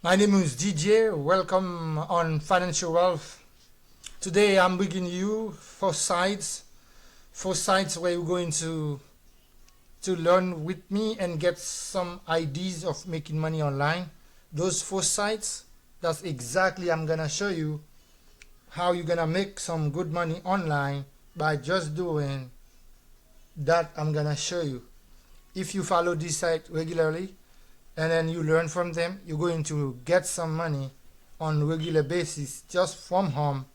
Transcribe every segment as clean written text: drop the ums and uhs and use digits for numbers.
My name is DJ. Welcome on Financial Wealth. Today I'm bringing you four sites where you're going to learn with me and get some ideas of making money online. Those four sites, that's exactly I'm gonna show you how you're gonna make some good money online by just doing that. I'm gonna show you. If you follow this site regularly, and then you learn from them, you're going to get some money on regular basis just from home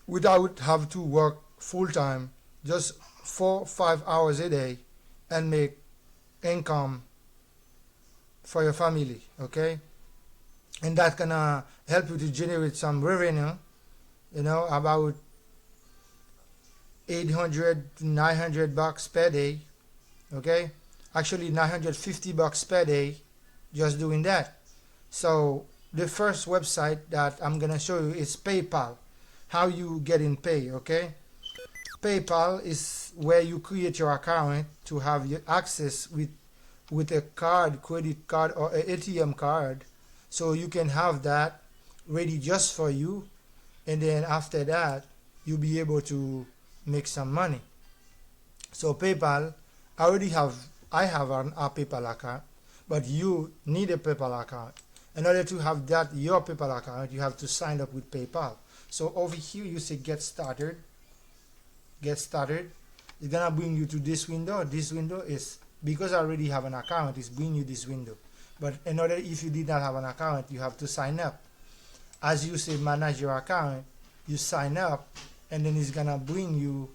without have to work full time, just 4 5 hours a day, and make income for your family. Okay, and that's gonna help you to generate some revenue, about 800 to 900 bucks per day. Okay, actually $950 per day just doing that. So the first website that I'm gonna show you is PayPal. How you getting paid? Okay, PayPal is where you create your account to have your access with a card, credit card or a ATM card, so you can have that ready just for you, and then after that you'll be able to make some money. So PayPal, I have a PayPal account, but you need a PayPal account. In order to have that your PayPal account, you have to sign up with PayPal. So over here you say get started. Get started. It's gonna bring you to this window. This window is because I already have an account, it's bringing you this window. But in order, if you did not have an account, you have to sign up. As you say manage your account, you sign up, and then it's gonna bring you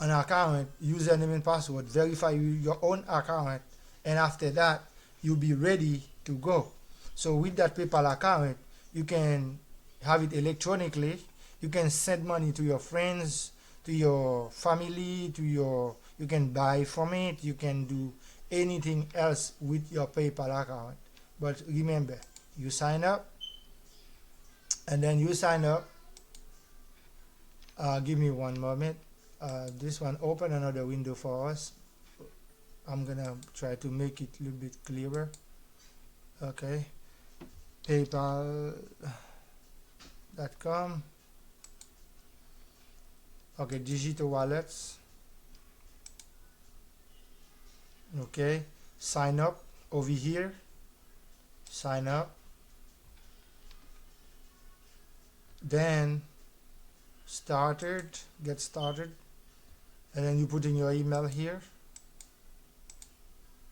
an account, username and password, verify your own account, and after that you'll be ready to go. So with that PayPal account, you can have it electronically. You can send money to your friends, to your family, you can buy from it, you can do anything else with your PayPal account. But remember, you sign up, and then you sign up. Give me one moment. This one open another window for us. I'm gonna try to make it a little bit clearer. Okay, paypal.com. Okay, digital wallets. Okay, sign up over here. Sign up, then get started, and then you put in your email here.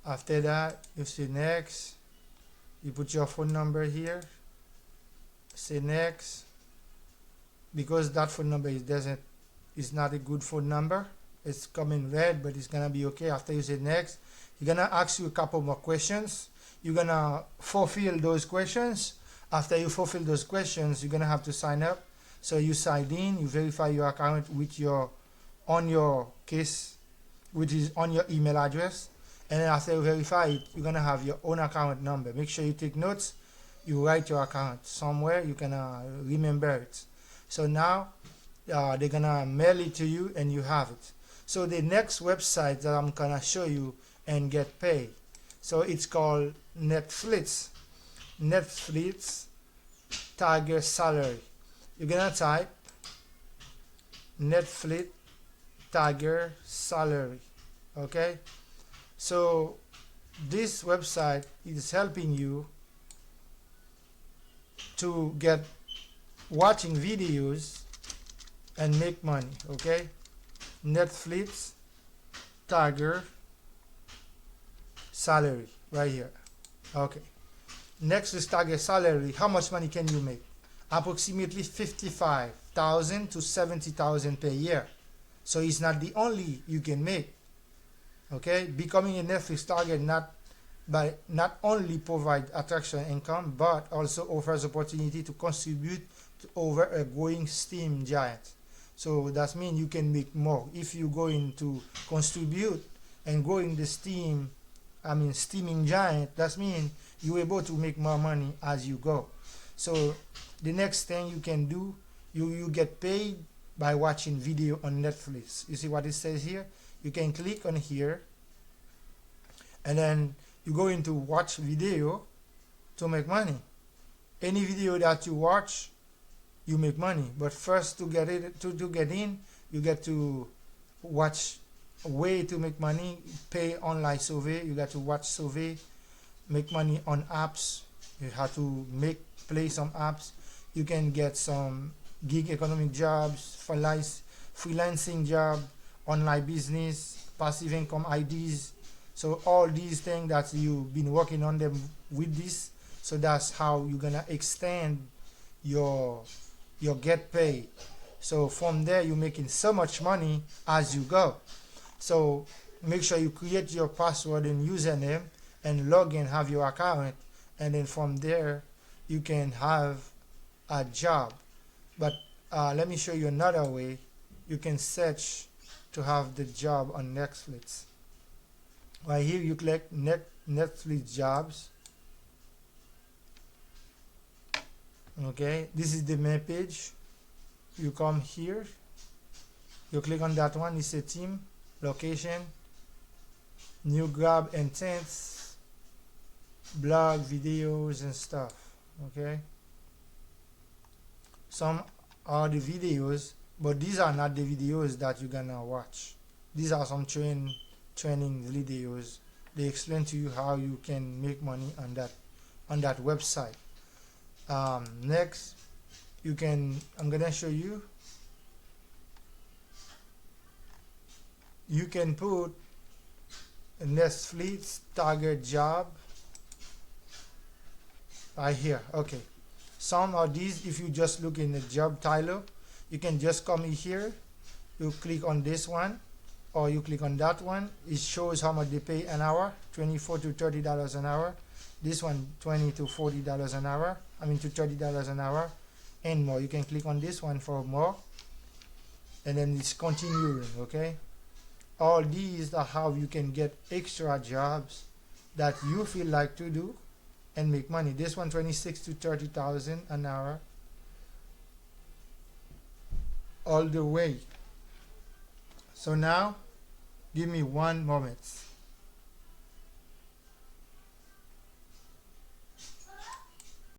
After that you say next, you put your phone number here, say next. Because that phone number is not a good phone number, it's coming red, but it's gonna be okay. After you say next, you're gonna ask you a couple more questions. You're gonna fulfill those questions. After you fulfill those questions, you're gonna have to sign up. So you sign in, you verify your account with on your case, which is on your email address, and then after you verify it, you're gonna have your own account number. Make sure you take notes. You write your account somewhere, you can remember it. So now they're gonna mail it to you, and you have it. So the next website that I'm gonna show you and get paid, so it's called Netflix. Netflix Tiger Salary. You're gonna type Netflix Tiger Salary. Okay, so this website is helping you to get watching videos and make money. Okay, Netflix Tiger Salary right here. Okay, next is Tiger Salary. How much money can you make? Approximately 55,000 to 70,000 per year. So it's not the only you can make. Okay, becoming a Netflix target not only provide attraction income, but also offers opportunity to contribute to over a growing Steam giant. So that means you can make more if you going to contribute and growing the steaming giant. That means you're able to make more money as you go. So the next thing you can do, you get paid by watching video on Netflix. You see what it says here? You can click on here, and then you're going to watch video to make money. Any video that you watch, you make money. But first, to get it to get in, you get to watch a way to make money. Pay online survey. You got to watch survey. Make money on apps. You have to play some apps. You can get some gig economic jobs, freelancing job, online business, passive income IDs. So all these things that you've been working on them with this. So that's how you're gonna extend your get paid. So from there you're making so much money as you go. So make sure you create your password and username and log in, have your account, and then from there you can have a job. But let me show you another way. You can search to have the job on Netflix. Right here you click Netflix jobs. Okay, this is the main page. You come here, you click on that one. It's a team, location, new grab intents, blog, videos and stuff. Okay, some are the videos, but these are not the videos that you're gonna watch. These are some training videos. They explain to you how you can make money on that website. Next, I'm gonna show you. You can put a Netflix target job right here. Okay, some of these, if you just look in the job title, you can just come in here, you click on this one or you click on that one. It shows how much they pay an hour, $24 to $30 an hour. This one, $20 to $40 an hour, to $30 an hour and more. You can click on this one for more, and then it's continuing. Okay, all these are how you can get extra jobs that you feel like to do and make money. This one, 26 to 30,000 an hour, all the way. So now give me one moment.